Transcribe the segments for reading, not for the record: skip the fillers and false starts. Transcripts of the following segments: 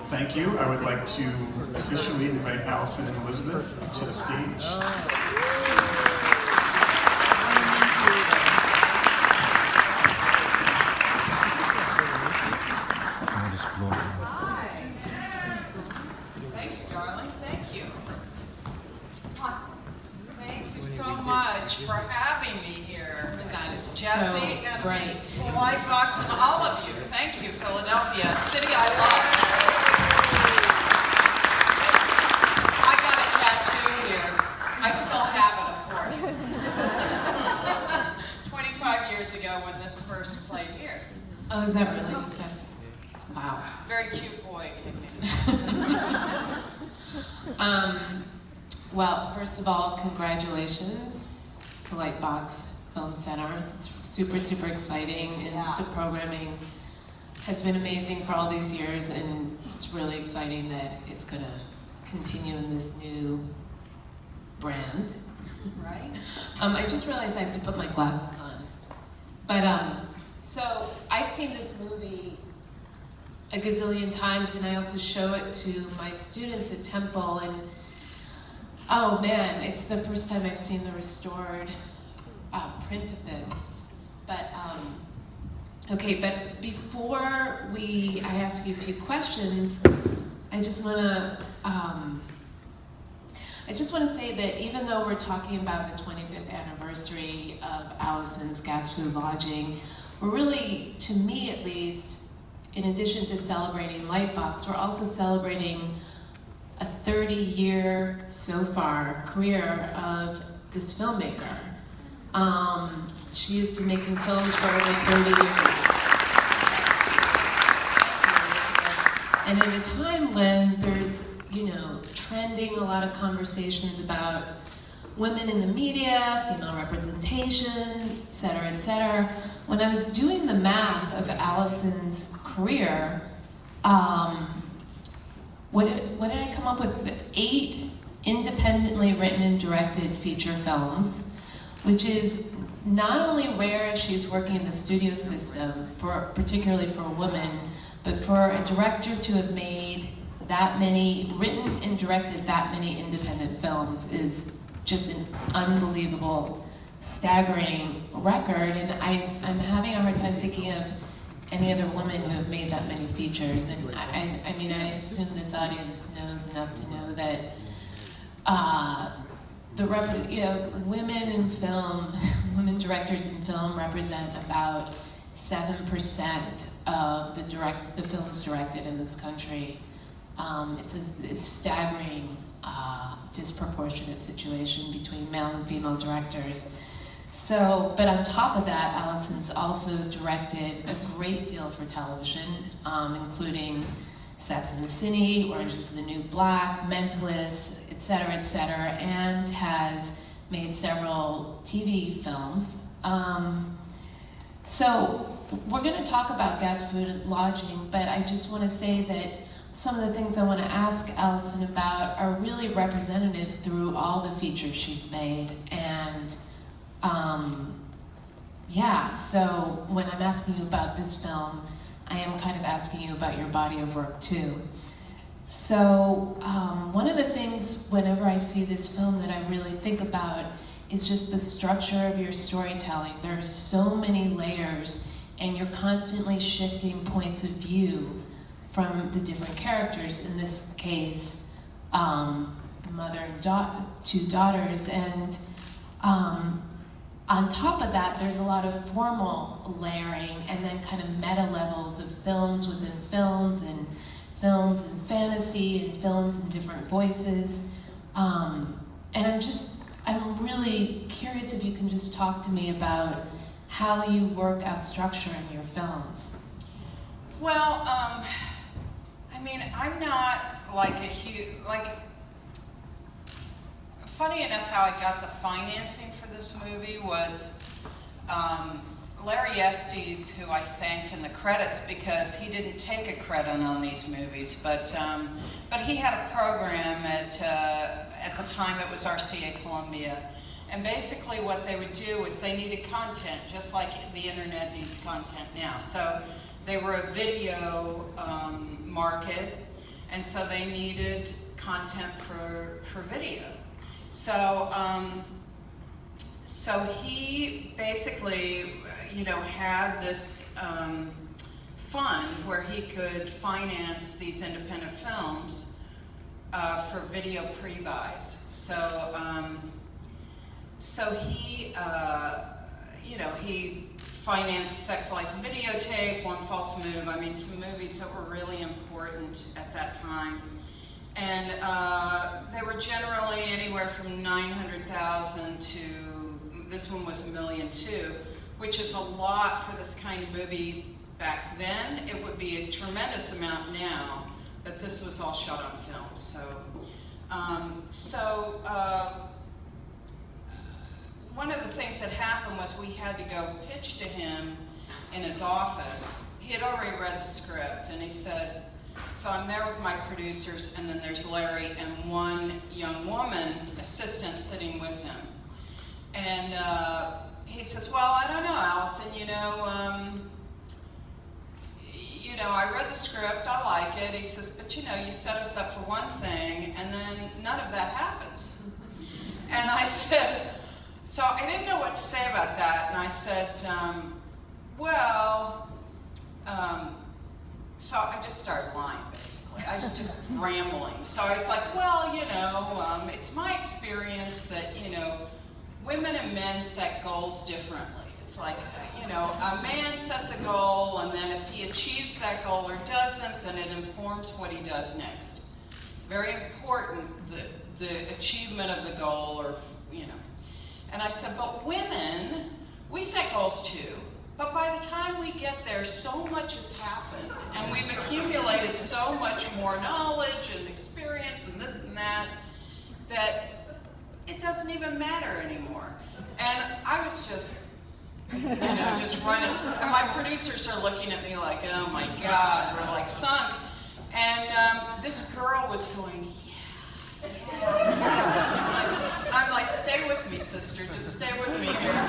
Thank you. I would like to officially invite Allison and Elisabeth to the stage. Thank you, darling. Thank you. Thank you so much for having me here. Oh my God, it's Jesse so and great. Lightbox and all of you. Thank you, Philadelphia, city I love. I got a tattoo here. I still have it, of course. 25 years ago when this first played here. Oh, is that really? That's, wow. Very cute boy. Well, first of all, congratulations to Lightbox Film Center. It's super, super exciting, and the programming has been amazing for all these years, and it's really exciting that it's going to continue in this new brand. Right? I just realized I have to put my glasses on. But, so I've seen this movie a gazillion times, and I also show it to my students at Temple, and oh man, it's the first time I've seen the restored print of this. But, okay, but before I ask you a few questions, I just wanna say that even though we're talking about the 25th anniversary of Allison's GAS Frrod Lodging, we're really, to me at least, in addition to celebrating Lightbox, we're also celebrating a 30-year, so far, career of this filmmaker. She has been making films for over 30 years. And at a time when there's, trending a lot of conversations about women in the media, female representation, et cetera, when I was doing the math of Allison's career, what did I come up with? 8 independently written and directed feature films, which is not only rare if she's working in the studio system, particularly for a woman, but for a director to have made that many, written and directed that many independent films is just an unbelievable, staggering record. And I'm having a hard time thinking of any other women who have made that many features. And I mean, I assume this audience knows enough to know that women in film, women directors in film represent about 7% of the films directed in this country. It's a staggering, disproportionate situation between male and female directors. So, but on top of that, Allison's also directed a great deal for television, including Sex and the City, Orange is the New Black, Mentalist, et cetera, and has made several TV films. So we're going to talk about GAS Frrod Lodging, but I just want to say that some of the things I want to ask Allison about are really representative through all the features she's made. And so when I'm asking you about this film, I am kind of asking you about your body of work too. So one of the things whenever I see this film that I really think about is just the structure of your storytelling. There are so many layers, and you're constantly shifting points of view from the different characters, in this case, the mother and 2 daughters, and on top of that, there's a lot of formal layering and then kind of meta levels of films within films and fantasy and films in different voices. And I'm really curious if you can just talk to me about how you work out structure in your films. Well, I mean, I'm not like a huge, funny enough how I got the financing for this movie was Larry Estes, who I thanked in the credits because he didn't take a credit on these movies, but he had a program at the time it was RCA Columbia, and basically what they would do is they needed content, just like the internet needs content now. So they were a video market, and so they needed content for video. So, so he basically, had this fund where he could finance these independent films for video pre-buys. So he, he financed Sex, Lies, and Videotape, One False Move. I mean, some movies that were really important at that time. And they were generally anywhere from 900,000 to, this one was $1.2 million, which is a lot for this kind of movie back then. It would be a tremendous amount now, but this was all shot on film. One of the things that happened was we had to go pitch to him in his office. He had already read the script, and he said, so I'm there with my producers, and then there's Larry and one young woman assistant sitting with him. And he says, well, I don't know, Allison, I read the script, I like it. He says, but you set us up for one thing, and then none of that happens. And I said, so I didn't know what to say about that, and I said, so I just started lying, basically. I was just rambling. So I was like, well, it's my experience that, women and men set goals differently. It's like, a man sets a goal, and then if he achieves that goal or doesn't, then it informs what he does next. Very important, the achievement of the goal, or, And I said, but women, we set goals too. But by the time we get there, so much has happened, and we've accumulated so much more knowledge and experience and this and that, that it doesn't even matter anymore. And I was just, just running. And my producers are looking at me like, oh my God, we're like sunk. And this girl was going, yeah. I'm like, stay with me, sister, just stay with me here.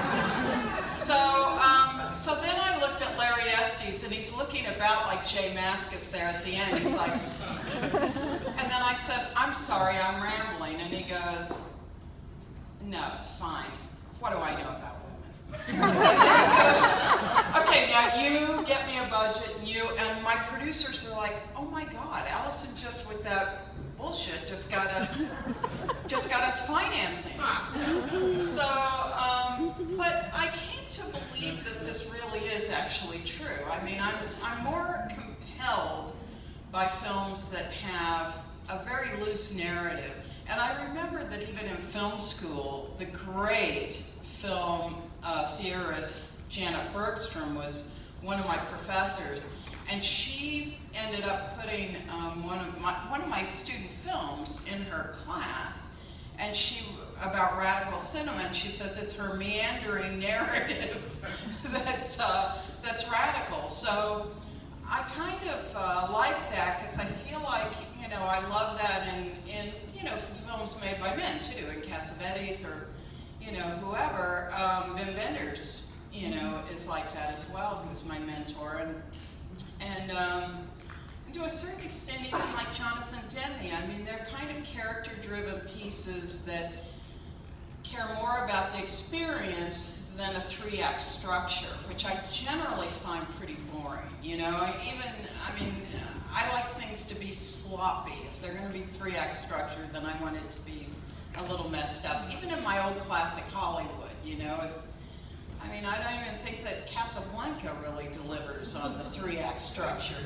So then I looked at Larry Estes, and he's looking about like Jay Mascis there at the end. He's like, and then I said, I'm sorry, I'm rambling. And he goes, no, it's fine. What do I know about women? And then he goes, okay, now you get me a budget, and my producers are like, oh my God, Allison just with that bullshit just got us financing. So, but I came to believe that this really is actually true. I mean, I'm more compelled by films that have a very loose narrative. And I remember that even in film school, the great film theorist Janet Bergstrom was one of my professors, and she ended up putting one of my student films in her class, and about radical cinema, and she says it's her meandering narrative that's radical. So I kind of like that, because I feel like I love that in films made by men too, in Cassavetes or whoever. Wim Wenders is like that as well, who's my mentor, and to a certain extent even like Jonathan Demme. I mean, they're kind of character-driven pieces that care more about the experience than a 3-act structure, which I generally find pretty boring. I like things to be sloppy. If they're going to be 3-act structure, then I want it to be a little messed up. Even in my old classic Hollywood, I don't even think that Casablanca really delivers on the 3-act structure,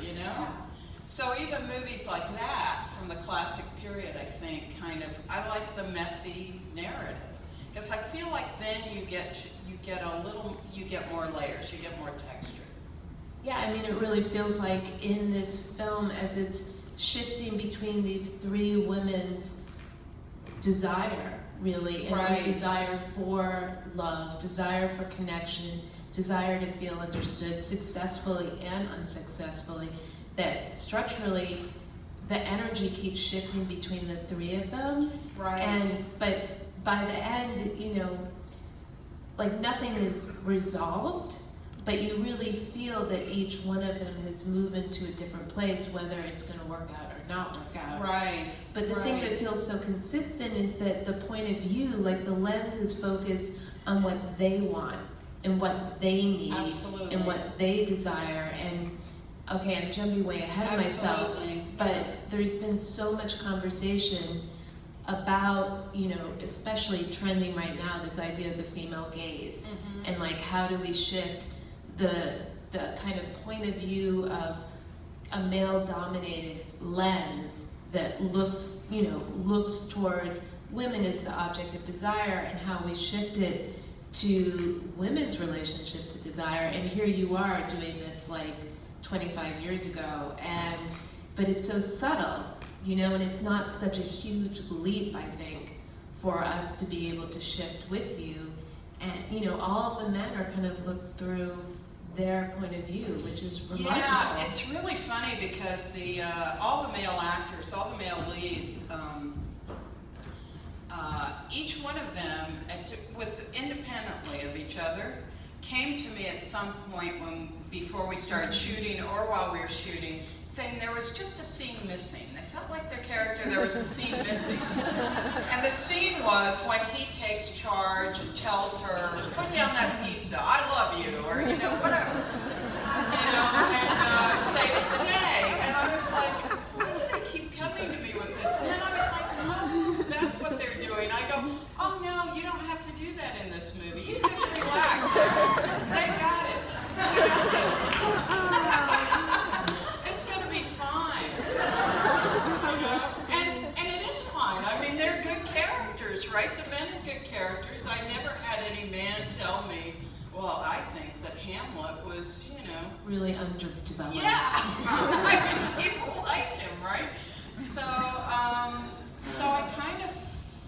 So even movies like that from the classic period, I think, I like the messy narrative. Because I feel like then you get more layers, you get more texture. Yeah, I mean, it really feels like in this film, as it's shifting between these 3 women's desire, really, and right. Desire for love, desire for connection, desire to feel understood successfully and unsuccessfully, that structurally the energy keeps shifting between the 3 of them. Right. But by the end, like nothing is resolved, but you really feel that each one of them has moved into a different place, whether it's going to work out or not work out. Right. But the thing that feels so consistent is that the point of view, like the lens is focused on what they want and what they need. Absolutely. And what they desire. And okay, I'm jumping way ahead of myself, but there's been so much conversation about, you know, especially trending right now, this idea of the female gaze, and like how do we shift the kind of point of view of a male-dominated lens that looks, you know, looks towards women as the object of desire, and how we shift it to women's relationship to desire. And here you are doing this like 25 years ago, but it's so subtle, you know, and it's not such a huge leap, I think, for us to be able to shift with you. And, you know, all of the men are kind of looked through their point of view, which is remarkable. Yeah, it's really funny because all the male actors, all the male leads, each one of them, independently of each other, came to me at some point before we started shooting or while we were shooting, saying there was just a scene missing. They felt like their character, there was a scene missing. And the scene was when he takes charge and tells her, put down that pizza, I love you, or, you know, whatever. You know, and saves the day. And I was like, why do they keep coming to me with this? And then I was like, oh, that's what they're doing. I go, oh no, you don't have to do that in this movie. You just relax. They got it. They got this. It's going to be fine. And it is fine. I mean, they're good characters, right? The men are good characters. I never had any man tell me, well, I think that Hamlet was, you know, really underdeveloped. Yeah. I mean, people like him, right? So I kind of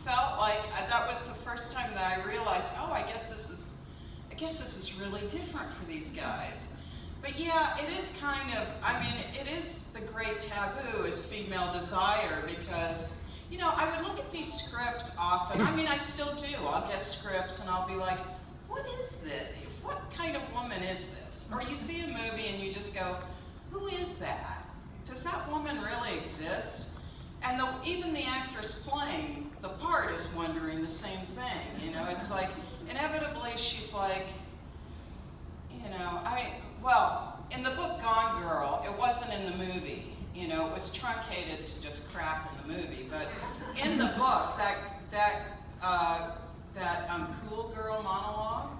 felt like that was the first time that I realized, oh, I guess this is really different for these guys. But yeah, it is kind of, I mean, it is the great taboo is female desire, because, you know, I would look at these scripts often. I mean, I still do. I'll get scripts and I'll be like, what is this? What kind of woman is this? Or you see a movie and you just go, who is that? Does that woman really exist? And even the actress playing the part is wondering the same thing. You know, it's like, inevitably she's like, you know, well, in the book Gone Girl, it wasn't in the movie. You know, it was truncated to just crap in the movie. But in the book, that Cool Girl monologue,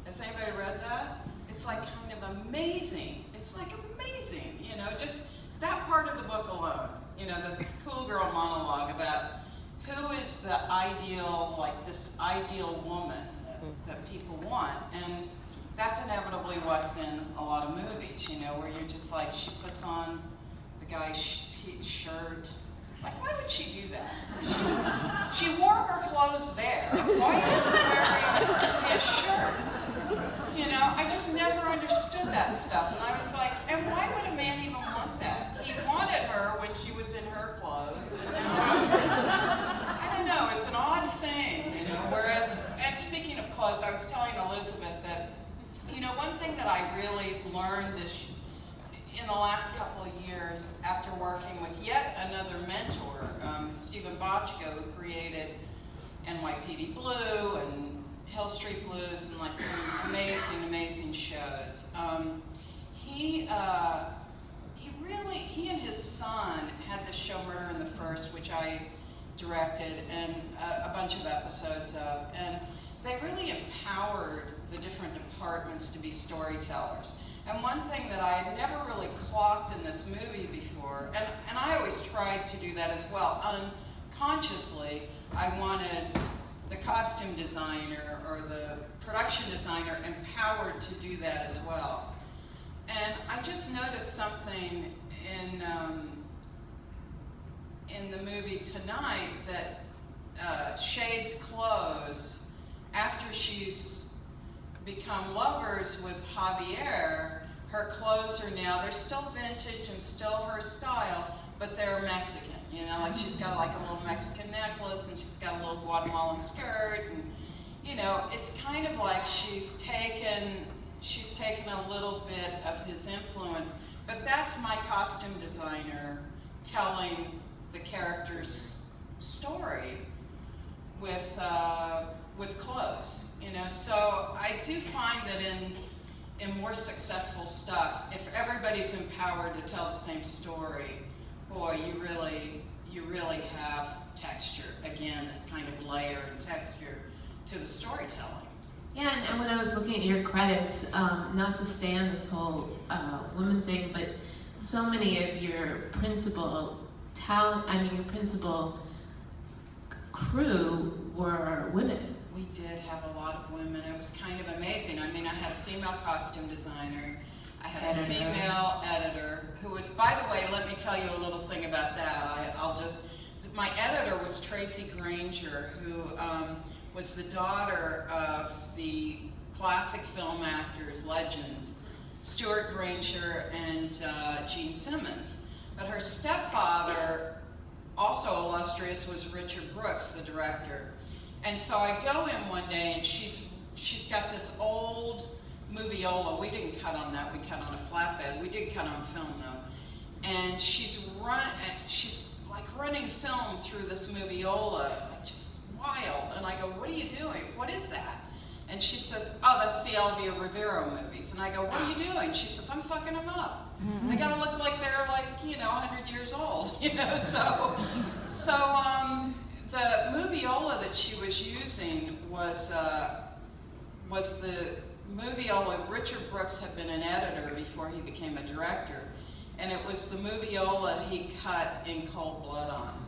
has anybody read that? It's like kind of amazing. It's like amazing, you know, just that part of the book alone. You know, this Cool Girl monologue about who is the ideal, like this ideal woman that people want. And that's inevitably what's in a lot of movies, you know, where you're just like, she puts on the guy's shirt. Like, why would she do that? She wore her clothes there. Why is she wearing his shirt? You know, I just never understood that stuff. And I was like, and why would a man even want that? He wanted her when she was in her clothes. And now, I don't know, it's an odd thing, you know. Whereas, and speaking of clothes, I was telling Elisabeth that, you know, one thing that I really learned in the last couple of years after working with yet another mentor, Stephen Bochco, who created NYPD Blue and Hill Street Blues and like some amazing, amazing shows. He and his son had this show Murder in the First, which I directed and a bunch of episodes of, and they really empowered the different departments to be storytellers. And one thing that I had never really clocked in this movie before, and I always tried to do that as well, unconsciously, I wanted the costume designer or the production designer empowered to do that as well. And I just noticed something in the movie tonight that Shade's clothes, after she's become lovers with Javier, her clothes are now, they're still vintage and still her style, but they're Mexican, you know, like she's got like a little Mexican necklace and she's got a little Guatemalan skirt, and you know, it's kind of like she's taken a little bit of his influence, but that's my costume designer telling the character's story with clothes, you know. So I do find that in more successful stuff, if everybody's empowered to tell the same story, boy, you really have texture. Again, this kind of layer and texture to the storytelling. Yeah, and when I was looking at your credits, not to stay on this whole woman thing, but so many of your principal your principal crew were women. We did have a lot of women. It was kind of amazing. I mean, I had a female costume designer. I had a female editor who was, by the way, let me tell you a little thing about that. My editor was Tracy Granger, who was the daughter of the classic film actors, legends, Stuart Granger and Gene Simmons. But her stepfather, also illustrious, was Richard Brooks, the director. And so I go in one day and she's got this old moviola. We didn't cut on that, we cut on a flatbed. We did cut on film though. And she's like running film through this moviola, like just wild. And I go, what are you doing? What is that? And she says, oh, that's the Elvia Rivero movies. And I go, what are you doing? She says, I'm fucking them up. They gotta look like they're like, 100 years old, So the moviola that she was using was the moviola. Richard Brooks had been an editor before he became a director. And it was the moviola he cut In Cold Blood on.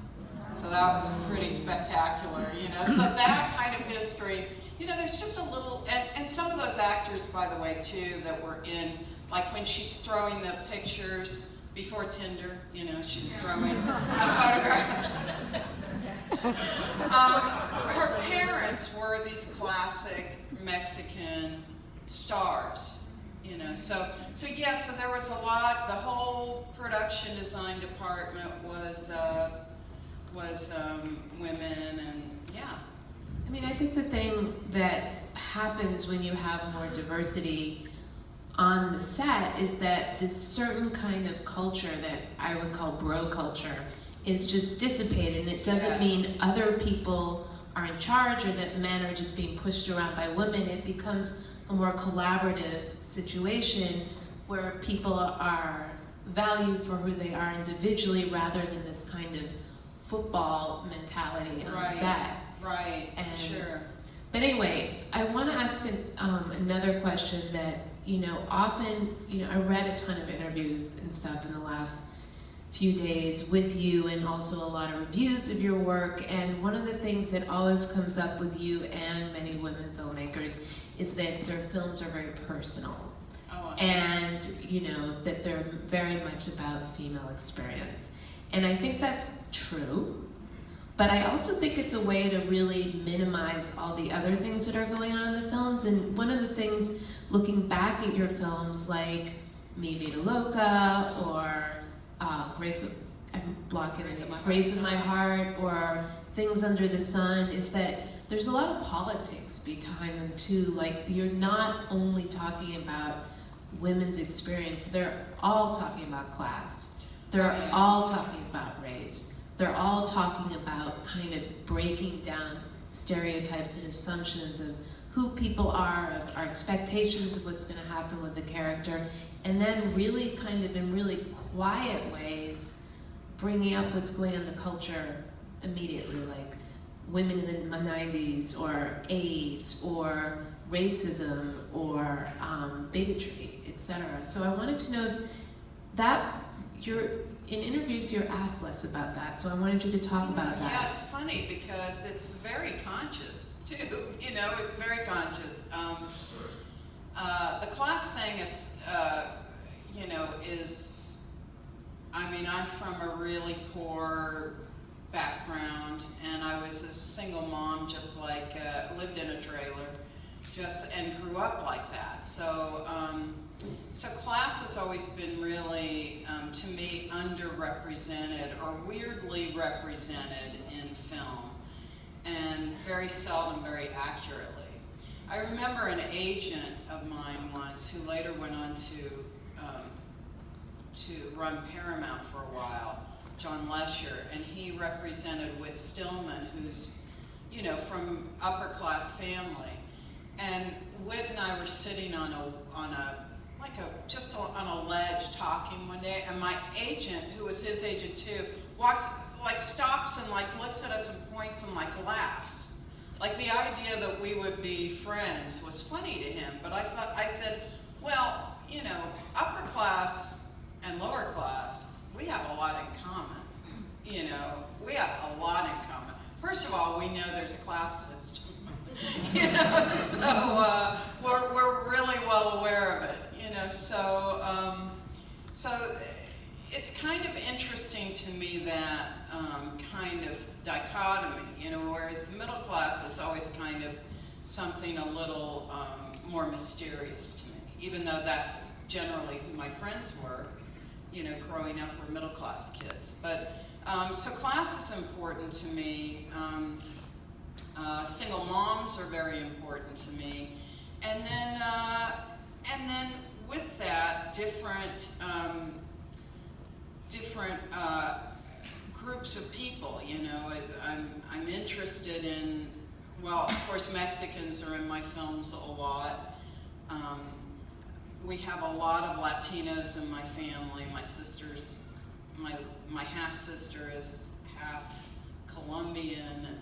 So that was pretty spectacular, So that kind of history, there's just a little, and some of those actors, by the way, too, that were in, like when she's throwing the pictures before Tinder, she's throwing the photographs. Her parents were these classic Mexican stars. So there was a lot. The whole production design department was women, and yeah. I mean, I think the thing that happens when you have more diversity on the set is that this certain kind of culture that I would call bro culture is just dissipated, and it doesn't mean other people are in charge or that men are just being pushed around by women. It becomes a more collaborative situation where people are valued for who they are individually rather than this kind of football mentality on set. Right, sure. But anyway, I want to ask another question that, often, I read a ton of interviews and stuff in the last few days with you, and also a lot of reviews of your work, and one of the things that always comes up with you and many women filmmakers is that their films are very personal. And that they're very much about female experience. And I think that's true, but I also think it's a way to really minimize all the other things that are going on in the films. And one of the things, looking back at your films like Mi Vida Loca or Grace of My Heart or Things Under the Sun, is that there's a lot of politics behind them too. Like, you're not only talking about women's experience, they're all talking about class. They're all talking about race. They're all talking about kind of breaking down stereotypes and assumptions of who people are, of our expectations of what's going to happen with the character, and then really kind of in really quiet ways bringing up what's going on in the culture immediately, like women in the 90s, or AIDS, or racism, or bigotry, etc. So I wanted to know that in interviews you're asked less about that, so I wanted you to talk about that. Yeah, it's funny because it's very conscious too. It's very conscious. The class thing is, I'm from a really poor background, and I was a single mom, just like lived in a trailer, and grew up like that. So class has always been really, to me, underrepresented or weirdly represented in film, and very seldom very accurately. I remember an agent of mine once who later went on to run Paramount for a while, John Lesher, and he represented Whit Stillman, who's, you know, from upper class family. And Whit and I were sitting on a ledge talking one day, and my agent, who was his agent too, stops and looks at us and points and laughs. Like, the idea that we would be friends was funny to him, but I said, well, you know, upper class and lower class, we have a lot in common. You know, we have a lot in common. First of all, we know there's a class system. You know, so we're really well aware of it. You know, so it's kind of interesting to me, that kind of dichotomy. You know, whereas the middle class is always kind of something a little more mysterious to me, even though that's generally who my friends were. You know, growing up, we're middle class kids, but. So class is important to me. Single moms are very important to me, and then with that, different groups of people. You know, I'm interested in. Well, of course, Mexicans are in my films a lot. We have a lot of Latinos in my family. My sisters. My half-sister is half Colombian, and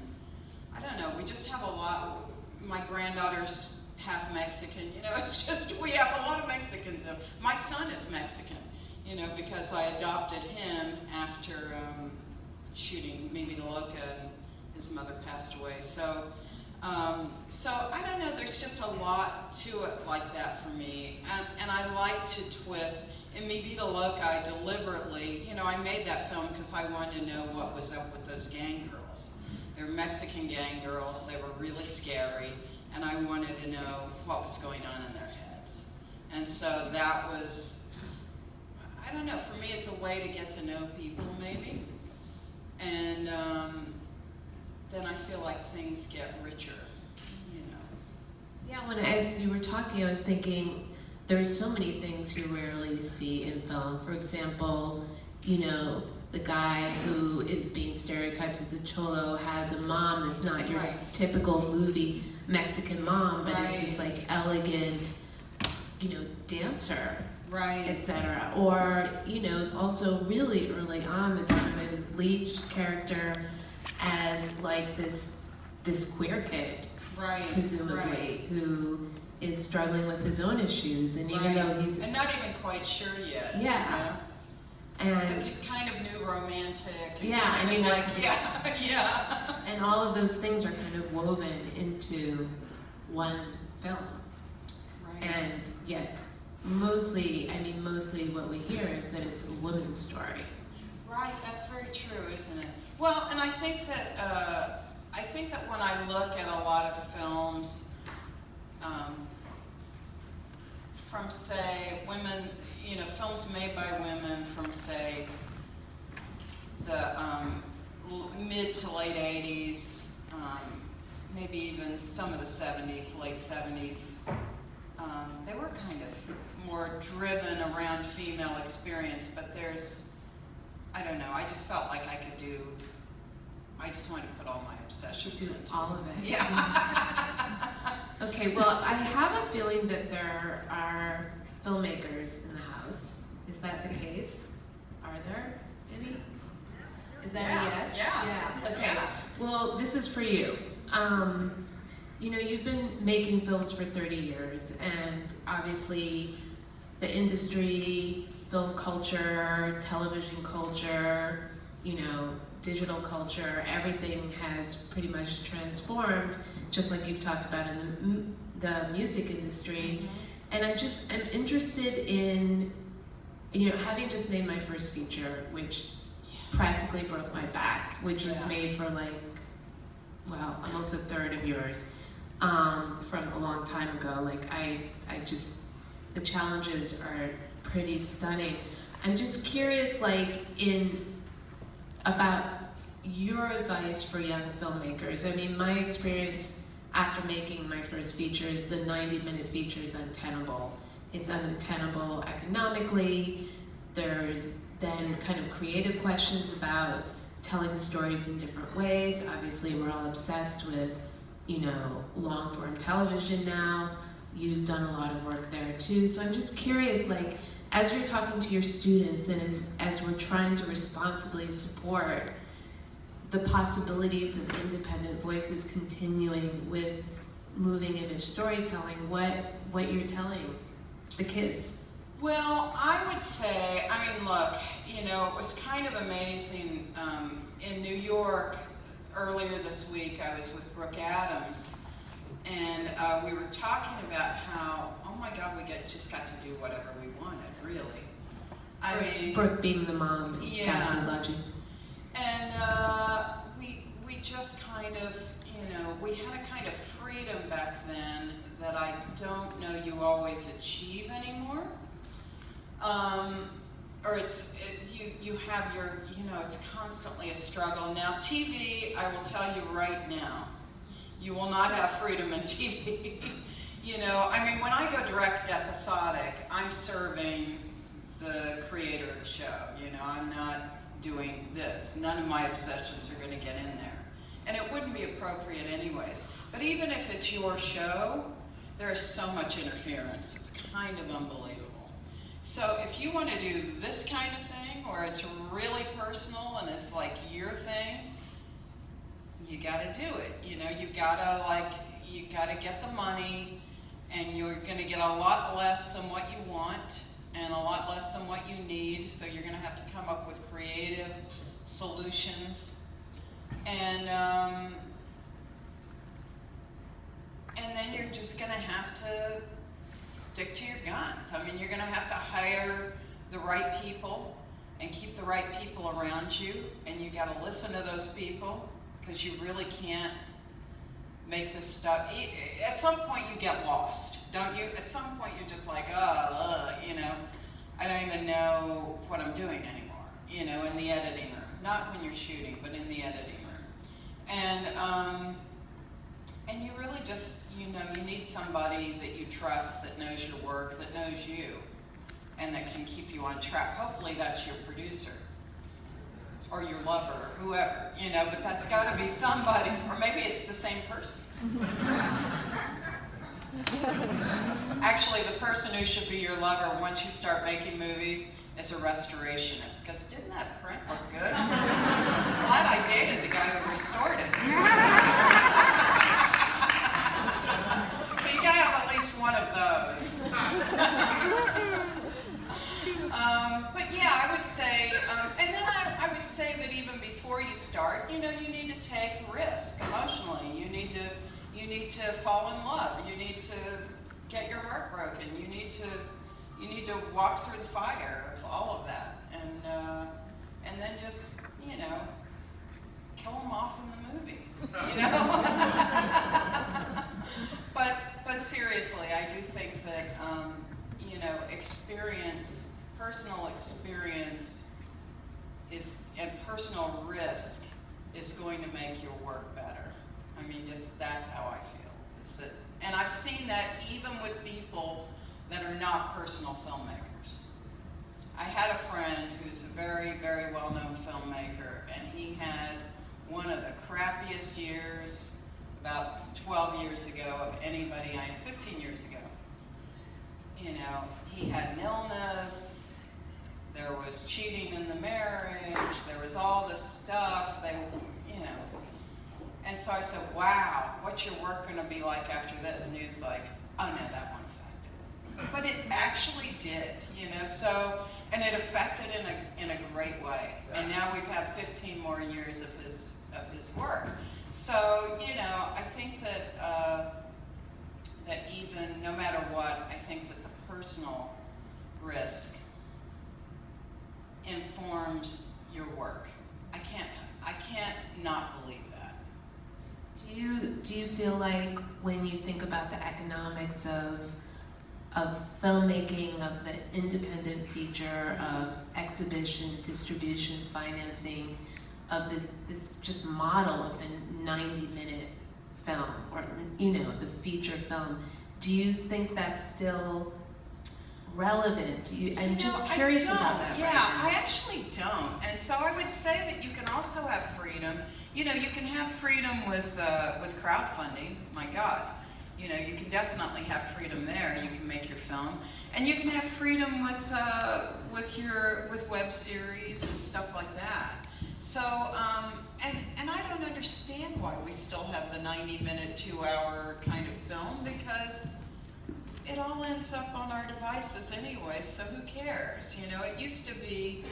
I don't know, we just have a lot. My granddaughter's half Mexican, you know, it's just, we have a lot of Mexicans. My son is Mexican, you know, because I adopted him after shooting Mi Vida Loca, and his mother passed away. So I don't know, there's just a lot to it like that for me, and I like to twist. In Mi Vida Loca, I deliberately, you know, I made that film because I wanted to know what was up with those gang girls. They were Mexican gang girls, they were really scary, and I wanted to know what was going on in their heads. And so that was, I don't know, for me it's a way to get to know people, maybe. And then I feel like things get richer, you know. Yeah, as you were talking, I was thinking, there's so many things you rarely see in film. For example, you know, the guy who is being stereotyped as a cholo has a mom that's not your typical movie Mexican mom, but is this elegant, you know, dancer, etc. Or, you know, also really early on, the Donovan Leitch character as this queer kid, presumably, who is struggling with his own issues, and even though he's not even quite sure yet. Yeah. You know? Because he's kind of new romantic. And yeah, I mean, yeah. And all of those things are kind of woven into one film. Right. And yet, mostly what we hear is that it's a woman's story. Right, that's very true, isn't it? Well, and I think that when I look at a lot of films, from, say, women, you know, films made by women from, say, the mid to late 80s, maybe even some of the 70s, late 70s, they were kind of more driven around female experience, but I don't know, I just felt like I just wanted to put all my obsessions into all of it. Yeah. Okay, well, I have a feeling that there are filmmakers in the house. Is that the case? Are there any? Is that a yes? Yeah. Okay. Yeah. Well, this is for you. You know, you've been making films for 30 years, and obviously the industry, film culture, television culture, you know, digital culture, everything has pretty much transformed, just like you've talked about in the music industry. And I'm interested in, you know, having just made my first feature, which practically broke my back, which was made for almost a third of yours, from a long time ago. The challenges are pretty stunning. I'm just curious, about your advice for young filmmakers. I mean, my experience after making my first feature is the 90-minute feature is untenable. It's untenable economically. There's then kind of creative questions about telling stories in different ways. Obviously, we're all obsessed with, you know, long-form television now. You've done a lot of work there too. So I'm just curious, like, as you're talking to your students and as we're trying to responsibly support the possibilities of independent voices continuing with moving image storytelling, what you're telling the kids? Well, I would say, I mean, look, you know, it was kind of amazing. In New York, earlier this week, I was with Brooke Adams, and we were talking about how, oh my God, we just got to do whatever we wanted, really. I mean, Brooke being the mom in GAS FRROD LODGING. And we just kind of, you know, we had a kind of freedom back then that I don't know you always achieve anymore. Or you have your, you know, it's constantly a struggle. Now TV, I will tell you right now, you will not have freedom in TV. You know, I mean, when I go direct episodic, I'm serving the creator of the show. You know, I'm not doing this. None of my obsessions are going to get in there. And it wouldn't be appropriate anyways. But even if it's your show, there is so much interference. It's kind of unbelievable. So if you want to do this kind of thing, where it's really personal and it's like your thing, you got to do it. You know, you got to get the money, and you're going to get a lot less than what you want and a lot less than what you need. So you're going to have to come up with creative solutions. And then you're just going to have to stick to your guns. I mean, you're going to have to hire the right people and keep the right people around you, and you got to listen to those people, because you really can't make this stuff. At some point you get lost, don't you? At some point you're just like, you know, I don't even know what I'm doing anymore, you know, in the editing room. Not when you're shooting, but in the editing room. And you really just, you know, you need somebody that you trust, that knows your work, that knows you, and that can keep you on track. Hopefully that's your producer, or your lover, or whoever, you know, but that's got to be somebody, or maybe it's the same person. Actually, the person who should be your lover once you start making movies is a restorationist, because didn't that print look good? Glad I dated the guy who restored it. So you gotta have at least one of those. But yeah, I would say, and then I would say that even before you start, you know, you need to take risk emotionally. You need to fall in love. You need to get your heart broken. You need to walk through the fire of all of that, and then just, you know, kill them off in the movie, you know. But seriously, I do think that you know, personal experience and personal risk is going to make your work better. I mean, just that's how I feel. And I've seen that even with people that are not personal filmmakers. I had a friend who's a very, very well-known filmmaker, and he had one of the crappiest years about 12 years ago of anybody I know, 15 years ago. You know, he had an illness, there was cheating in the marriage, there was all this stuff, you know. And so I said, wow, what's your work gonna be like after this? And he was like, oh no, that won't affect it. But it actually did, you know, so, and it affected in a great way. And now we've had 15 more years of his work. So, you know, I think that, that even, no matter what, I think that the personal risk informs your work. I can't not believe that. Do you feel like when you think about the economics of filmmaking, of the independent feature, of exhibition, distribution, financing, of this just model of the 90-minute film, or, you know, the feature film, do you think that's still relevant? I'm just I curious don't. about that. Yeah, right now. I actually don't. And so I would say that you can also have freedom. You know, you can have freedom with crowdfunding. My God, you know, you can definitely have freedom there. You can make your film, and you can have freedom with web series and stuff like that. So, and I don't understand why we still have the 90-minute, 2-hour kind of film, because it all ends up on our devices anyway, so who cares? You know, it used to be,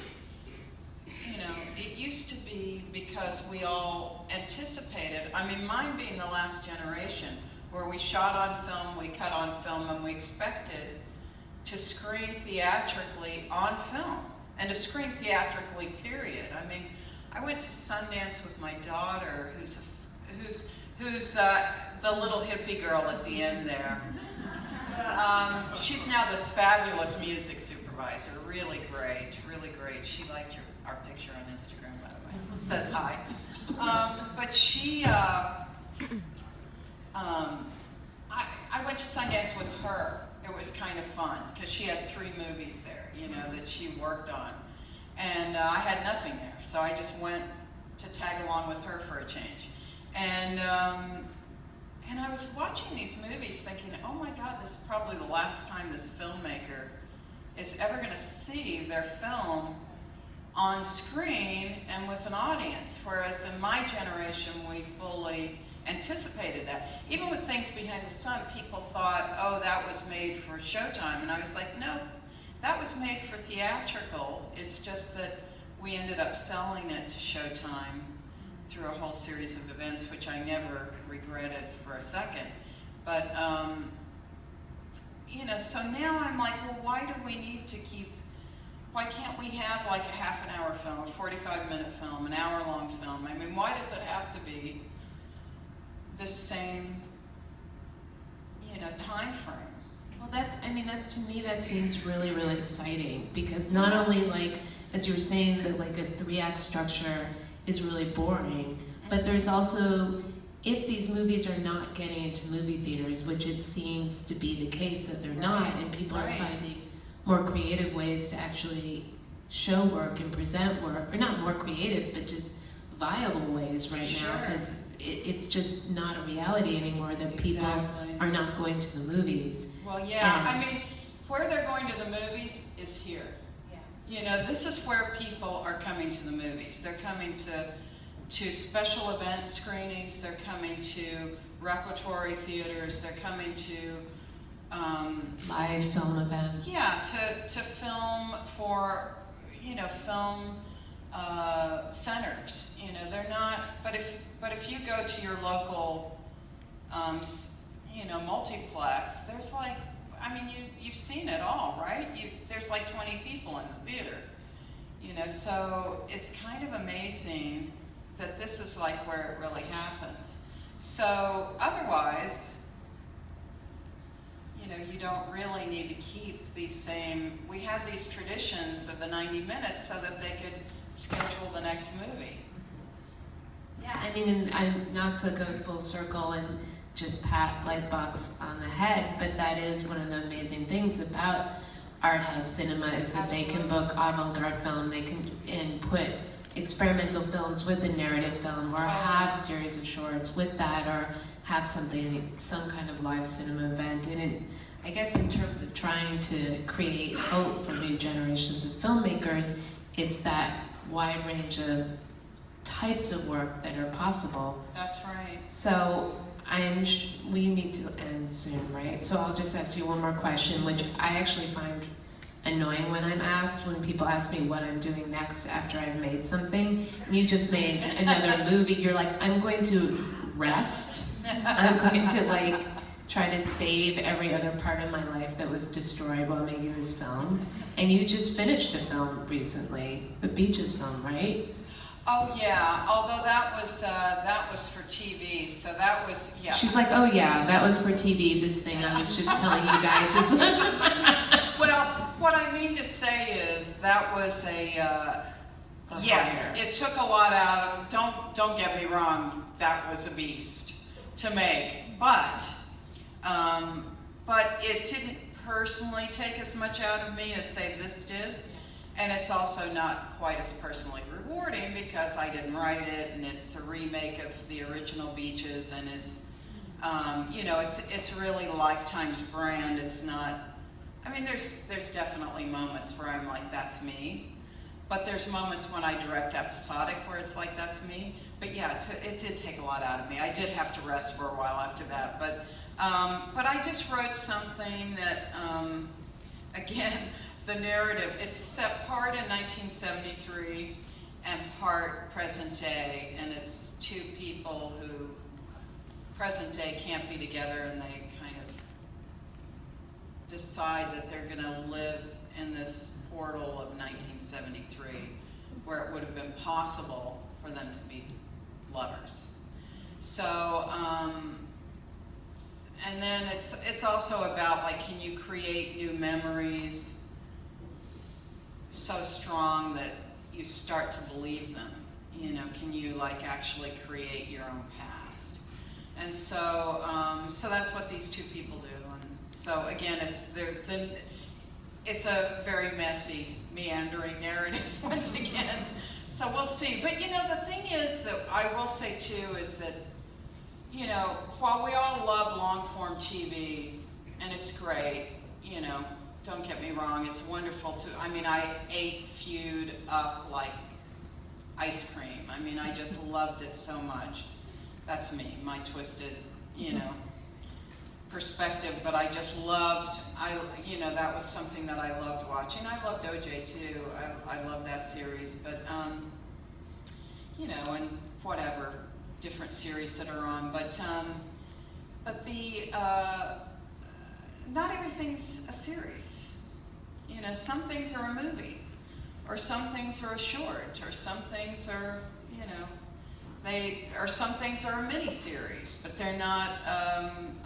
because we all anticipated, I mean, mine being the last generation, where we shot on film, we cut on film, and we expected to screen theatrically on film, and to screen theatrically, period. I mean, I went to Sundance with my daughter, who's the little hippie girl at the end there. She's now this fabulous music supervisor, really great, really great. She liked our picture on Instagram, by the way, says hi. But she, I went to Sundance with her. It was kind of fun, because she had 3 movies there, you know, that she worked on. And I had nothing there, so I just went to tag along with her for a change. And I was watching these movies thinking, oh my God, this is probably the last time this filmmaker is ever going to see their film on screen and with an audience. Whereas in my generation, we fully anticipated that. Even with Things Behind the Sun, people thought, oh, that was made for Showtime. And I was like, no, that was made for theatrical. It's just that we ended up selling it to Showtime through a whole series of events, which I never regretted for a second. But, you know, so now I'm like, well, why do we need to why can't we have like a half-an-hour film, a 45-minute film, an hour-long film? I mean, why does it have to be the same, you know, time frame? Well, to me, that seems really, really exciting, because not only, like, as you were saying, that like a 3-act structure is really boring, but there's also, if these movies are not getting into movie theaters, which it seems to be the case that they're not, and people are finding more creative ways to actually show work and present work, or not more creative, but just viable ways right now, because it's just not a reality anymore that people are not going to the movies. Well, yeah, I mean, where they're going to the movies is here. You know, this is where people are coming to the movies. They're coming to special event screenings, they're coming to repertory theaters, they're coming to live film events. Yeah, to film for, you know, film centers. You know, they're not, but if you go to your local, you know, multiplex, there's like, I mean, you've seen it all, right? There's like 20 people in the theater, you know, so it's kind of amazing that this is like where it really happens. So otherwise, you know, you don't really need to keep these same, we had these traditions of the 90 minutes so that they could schedule the next movie. Yeah, I mean, and I'm not to go full circle and just pat Lightbox on the head, but that is one of the amazing things about Arthouse Cinema, is that they can book avant-garde film, they can put experimental films with a narrative film, or have series of shorts with that, or have some kind of live cinema event. And I guess in terms of trying to create hope for new generations of filmmakers, it's that wide range of types of work that are possible. That's right. So we need to end soon, right? So I'll just ask you one more question, which I actually find annoying when I'm asked, when people ask me what I'm doing next after I've made something. You just made another movie. You're like, I'm going to rest. I'm going to like try to save every other part of my life that was destroyed while making this film. And you just finished a film recently, the Beaches film, right? Oh yeah, although that was for TV, so that was, yeah. She's like, oh yeah, that was for TV, this thing I was just telling you guys. Well, what I mean to say is that was yes, it took a lot out of, don't get me wrong, that was a beast to make, but it didn't personally take as much out of me as, say, this did. And it's also not quite as personally rewarding because I didn't write it, and it's a remake of the original Beaches, and it's, you know, it's really Lifetime's brand. It's not, I mean, there's definitely moments where I'm like, that's me. But there's moments when I direct episodic where it's like, that's me. But yeah, it did take a lot out of me. I did have to rest for a while after that. But I just wrote something that, again, the narrative, it's set part in 1973 and part present day. And it's two people who, present day, can't be together, and they kind of decide that they're gonna live in this portal of 1973, where it would have been possible for them to be lovers. So, and then it's also about, like, can you create new memories so strong that you start to believe them? You know, can you, like, actually create your own past? And so, so that's what these two people do. And so again, it's a very messy, meandering narrative once again. So we'll see. But you know, the thing is that I will say too is that, you know, while we all love long form TV, and it's great, you know, don't get me wrong, it's wonderful to, I mean, I ate Feud up like ice cream. I mean, I just loved it so much. That's me, my twisted, you know, perspective, but I just loved, you know, that was something that I loved watching. I loved OJ too. I love that series, but, you know, and whatever, different series that are on, but the, not everything's a series. You know, some things are a movie, or some things are a short, or some things are, you know, or some things are a mini-series, but they're not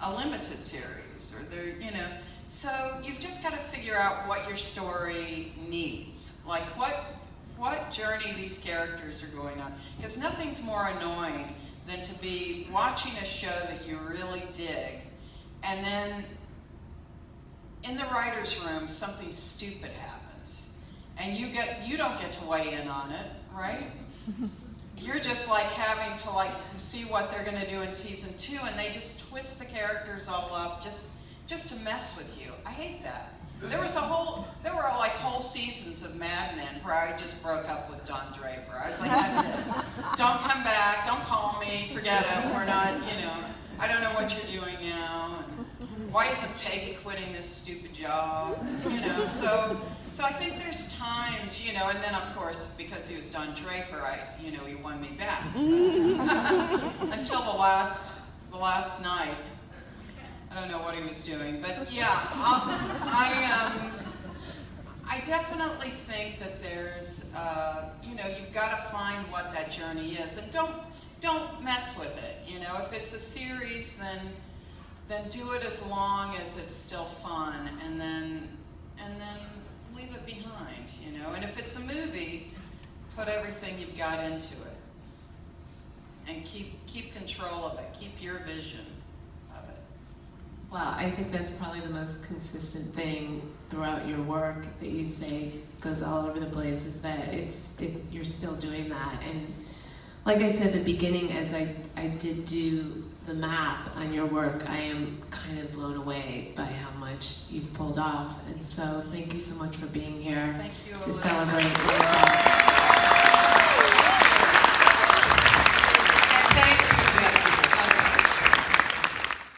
a limited series, or they're, you know, so you've just got to figure out what your story needs, like what journey these characters are going on, because nothing's more annoying than to be watching a show that you really dig, and then in the writer's room something stupid happens, and you don't get to weigh in on it, right? You're just like having to like see what they're going to do in season 2, and they just twist the characters all up just to mess with you. I hate that. There were like whole seasons of Mad Men where I just broke up with Don Draper. I was like, that's it. Don't come back. Don't call me. Forget it. We're not, you know, I don't know what you're doing now. And why isn't Peggy quitting this stupid job? You know, so I think there's times, you know, and then of course, because he was Don Draper, you know, he won me back. Until the last night. I don't know what he was doing, but yeah, I definitely think that there's, you know, you've got to find what that journey is, and don't mess with it. You know, if it's a series, then do it as long as it's still fun, and then leave it behind. You know, and if it's a movie, put everything you've got into it, and keep control of it. Keep your vision. Well, I think that's probably the most consistent thing throughout your work that you say goes all over the place, is that you're still doing that. And like I said at the beginning, as I did do the math on your work, I am kind of blown away by how much you've pulled off. And so thank you so much for being here Thank you, to celebrate your